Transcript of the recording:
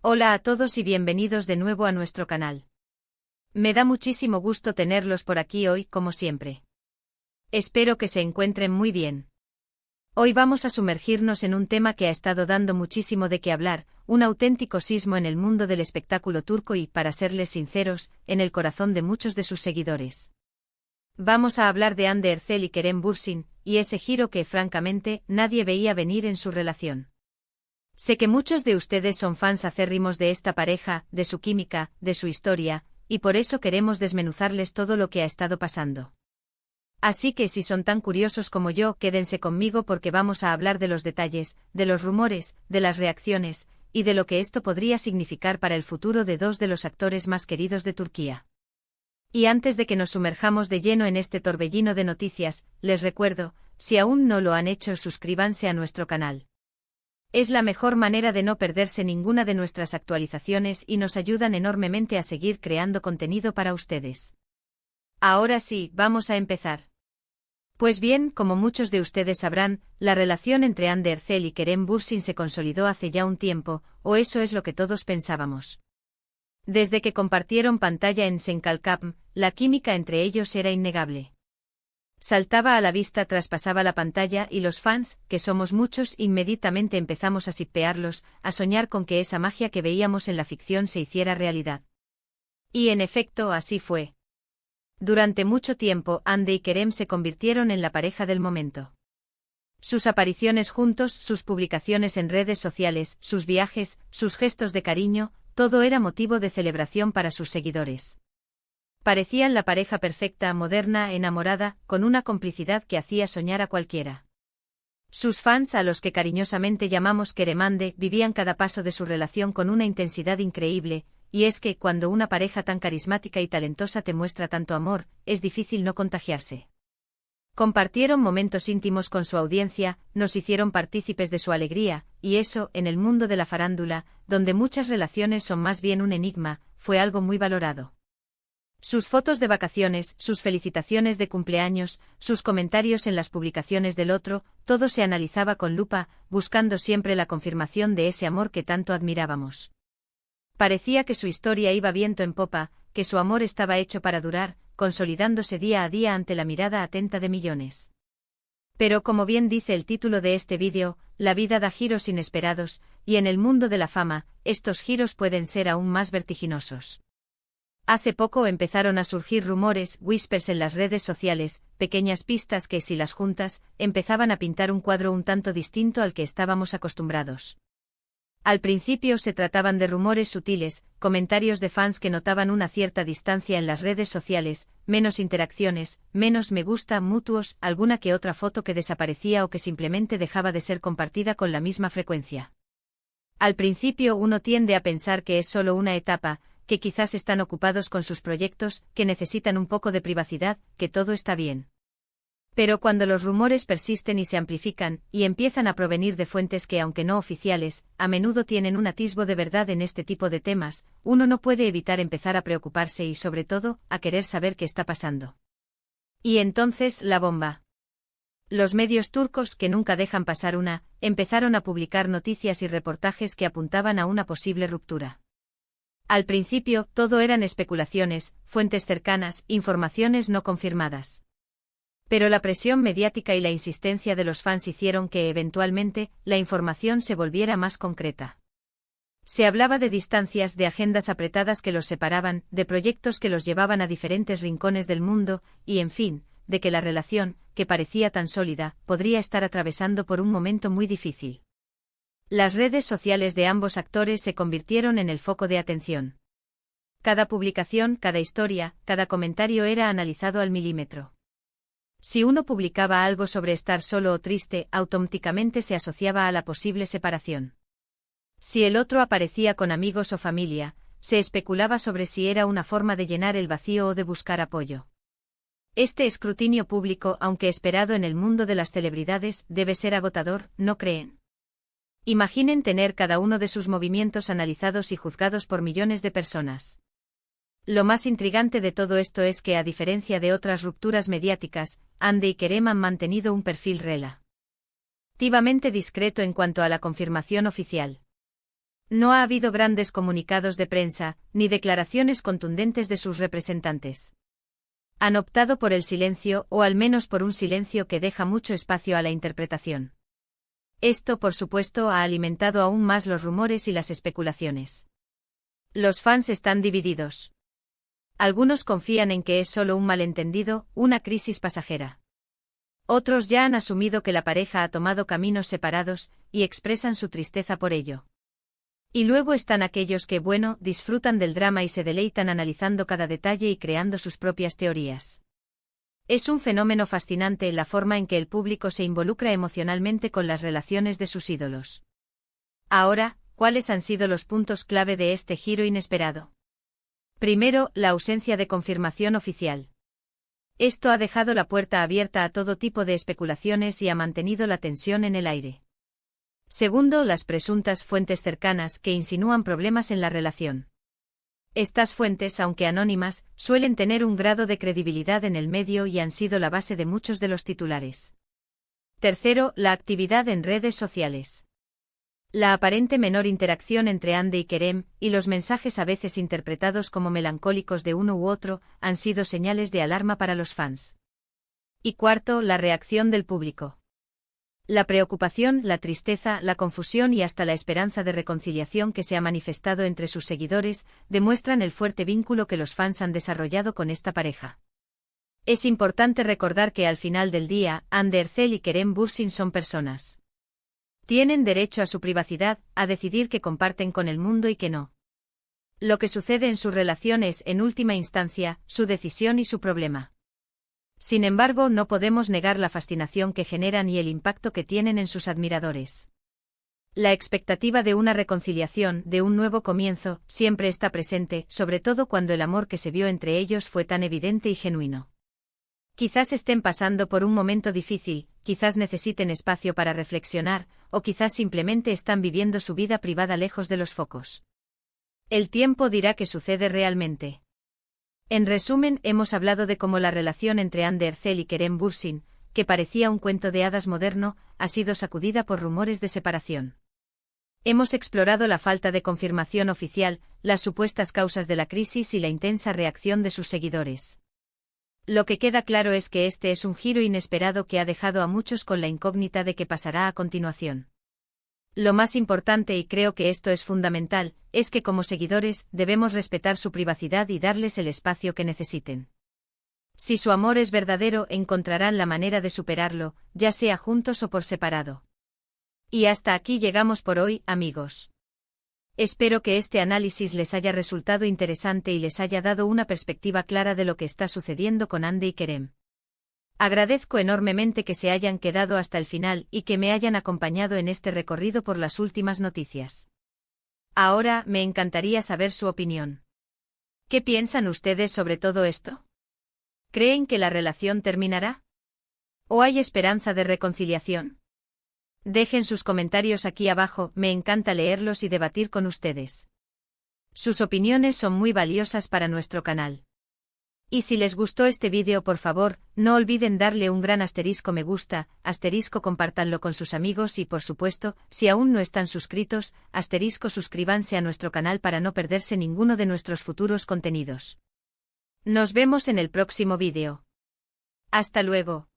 Hola a todos y bienvenidos de nuevo a nuestro canal. Me da muchísimo gusto tenerlos por aquí hoy, como siempre. Espero que se encuentren muy bien. Hoy vamos a sumergirnos en un tema que ha estado dando muchísimo de qué hablar, un auténtico sismo en el mundo del espectáculo turco y, para serles sinceros, en el corazón de muchos de sus seguidores. Vamos a hablar de Hande Erçel y Kerem Bürsin, y ese giro que, francamente, nadie veía venir en su relación. Sé que muchos de ustedes son fans acérrimos de esta pareja, de su química, de su historia, y por eso queremos desmenuzarles todo lo que ha estado pasando. Así que si son tan curiosos como yo, quédense conmigo porque vamos a hablar de los detalles, de los rumores, de las reacciones, y de lo que esto podría significar para el futuro de dos de los actores más queridos de Turquía. Y antes de que nos sumerjamos de lleno en este torbellino de noticias, les recuerdo, si aún no lo han hecho, suscríbanse a nuestro canal. Es la mejor manera de no perderse ninguna de nuestras actualizaciones y nos ayudan enormemente a seguir creando contenido para ustedes. Ahora sí, vamos a empezar. Pues bien, como muchos de ustedes sabrán, la relación entre Hande Erçel y Kerem Bürsin se consolidó hace ya un tiempo, o eso es lo que todos pensábamos. Desde que compartieron pantalla en Senkalkam, la química entre ellos era innegable. Saltaba a la vista, traspasaba la pantalla y los fans, que somos muchos, inmediatamente empezamos a shippearlos, a soñar con que esa magia que veíamos en la ficción se hiciera realidad. Y en efecto así fue. Durante mucho tiempo, Hande y Kerem se convirtieron en la pareja del momento. Sus apariciones juntos, sus publicaciones en redes sociales, sus viajes, sus gestos de cariño, todo era motivo de celebración para sus seguidores. Parecían la pareja perfecta, moderna, enamorada, con una complicidad que hacía soñar a cualquiera. Sus fans, a los que cariñosamente llamamos Keremande, vivían cada paso de su relación con una intensidad increíble, y es que, cuando una pareja tan carismática y talentosa te muestra tanto amor, es difícil no contagiarse. Compartieron momentos íntimos con su audiencia, nos hicieron partícipes de su alegría, y eso, en el mundo de la farándula, donde muchas relaciones son más bien un enigma, fue algo muy valorado. Sus fotos de vacaciones, sus felicitaciones de cumpleaños, sus comentarios en las publicaciones del otro, todo se analizaba con lupa, buscando siempre la confirmación de ese amor que tanto admirábamos. Parecía que su historia iba viento en popa, que su amor estaba hecho para durar, consolidándose día a día ante la mirada atenta de millones. Pero como bien dice el título de este vídeo, la vida da giros inesperados, y en el mundo de la fama, estos giros pueden ser aún más vertiginosos. Hace poco empezaron a surgir rumores, whispers en las redes sociales, pequeñas pistas que, si las juntas, empezaban a pintar un cuadro un tanto distinto al que estábamos acostumbrados. Al principio se trataban de rumores sutiles, comentarios de fans que notaban una cierta distancia en las redes sociales, menos interacciones, menos me gusta mutuos, alguna que otra foto que desaparecía o que simplemente dejaba de ser compartida con la misma frecuencia. Al principio uno tiende a pensar que es solo una etapa, que quizás están ocupados con sus proyectos, que necesitan un poco de privacidad, que todo está bien. Pero cuando los rumores persisten y se amplifican, y empiezan a provenir de fuentes que, aunque no oficiales, a menudo tienen un atisbo de verdad en este tipo de temas, uno no puede evitar empezar a preocuparse y, sobre todo, a querer saber qué está pasando. Y entonces, la bomba. Los medios turcos, que nunca dejan pasar una, empezaron a publicar noticias y reportajes que apuntaban a una posible ruptura. Al principio, todo eran especulaciones, fuentes cercanas, informaciones no confirmadas. Pero la presión mediática y la insistencia de los fans hicieron que, eventualmente, la información se volviera más concreta. Se hablaba de distancias, de agendas apretadas que los separaban, de proyectos que los llevaban a diferentes rincones del mundo, y, en fin, de que la relación, que parecía tan sólida, podría estar atravesando por un momento muy difícil. Las redes sociales de ambos actores se convirtieron en el foco de atención. Cada publicación, cada historia, cada comentario era analizado al milímetro. Si uno publicaba algo sobre estar solo o triste, automáticamente se asociaba a la posible separación. Si el otro aparecía con amigos o familia, se especulaba sobre si era una forma de llenar el vacío o de buscar apoyo. Este escrutinio público, aunque esperado en el mundo de las celebridades, debe ser agotador, ¿no creen? Imaginen tener cada uno de sus movimientos analizados y juzgados por millones de personas. Lo más intrigante de todo esto es que, a diferencia de otras rupturas mediáticas, Hande y Kerem han mantenido un perfil relativamente discreto en cuanto a la confirmación oficial. No ha habido grandes comunicados de prensa, ni declaraciones contundentes de sus representantes. Han optado por el silencio, o al menos por un silencio que deja mucho espacio a la interpretación. Esto, por supuesto, ha alimentado aún más los rumores y las especulaciones. Los fans están divididos. Algunos confían en que es solo un malentendido, una crisis pasajera. Otros ya han asumido que la pareja ha tomado caminos separados, y expresan su tristeza por ello. Y luego están aquellos que, bueno, disfrutan del drama y se deleitan analizando cada detalle y creando sus propias teorías. Es un fenómeno fascinante la forma en que el público se involucra emocionalmente con las relaciones de sus ídolos. Ahora, ¿cuáles han sido los puntos clave de este giro inesperado? Primero, la ausencia de confirmación oficial. Esto ha dejado la puerta abierta a todo tipo de especulaciones y ha mantenido la tensión en el aire. Segundo, las presuntas fuentes cercanas que insinúan problemas en la relación. Estas fuentes, aunque anónimas, suelen tener un grado de credibilidad en el medio y han sido la base de muchos de los titulares. Tercero, la actividad en redes sociales. La aparente menor interacción entre Hande y Kerem, y los mensajes a veces interpretados como melancólicos de uno u otro, han sido señales de alarma para los fans. Y cuarto, la reacción del público. La preocupación, la tristeza, la confusión y hasta la esperanza de reconciliación que se ha manifestado entre sus seguidores, demuestran el fuerte vínculo que los fans han desarrollado con esta pareja. Es importante recordar que al final del día, Hande Erçel y Kerem Bürsin son personas. Tienen derecho a su privacidad, a decidir qué comparten con el mundo y qué no. Lo que sucede en su relación es, en última instancia, su decisión y su problema. Sin embargo, no podemos negar la fascinación que generan y el impacto que tienen en sus admiradores. La expectativa de una reconciliación, de un nuevo comienzo, siempre está presente, sobre todo cuando el amor que se vio entre ellos fue tan evidente y genuino. Quizás estén pasando por un momento difícil, quizás necesiten espacio para reflexionar, o quizás simplemente están viviendo su vida privada lejos de los focos. El tiempo dirá qué sucede realmente. En resumen, hemos hablado de cómo la relación entre Hande Erçel y Kerem Bürsin, que parecía un cuento de hadas moderno, ha sido sacudida por rumores de separación. Hemos explorado la falta de confirmación oficial, las supuestas causas de la crisis y la intensa reacción de sus seguidores. Lo que queda claro es que este es un giro inesperado que ha dejado a muchos con la incógnita de qué pasará a continuación. Lo más importante, y creo que esto es fundamental, es que como seguidores debemos respetar su privacidad y darles el espacio que necesiten. Si su amor es verdadero, encontrarán la manera de superarlo, ya sea juntos o por separado. Y hasta aquí llegamos por hoy, amigos. Espero que este análisis les haya resultado interesante y les haya dado una perspectiva clara de lo que está sucediendo con Hande y Kerem. Agradezco enormemente que se hayan quedado hasta el final y que me hayan acompañado en este recorrido por las últimas noticias. Ahora, me encantaría saber su opinión. ¿Qué piensan ustedes sobre todo esto? ¿Creen que la relación terminará? ¿O hay esperanza de reconciliación? Dejen sus comentarios aquí abajo, me encanta leerlos y debatir con ustedes. Sus opiniones son muy valiosas para nuestro canal. Y si les gustó este vídeo, por favor, no olviden darle un gran asterisco me gusta, asterisco compártanlo con sus amigos y por supuesto, si aún no están suscritos, asterisco suscríbanse a nuestro canal para no perderse ninguno de nuestros futuros contenidos. Nos vemos en el próximo vídeo. Hasta luego.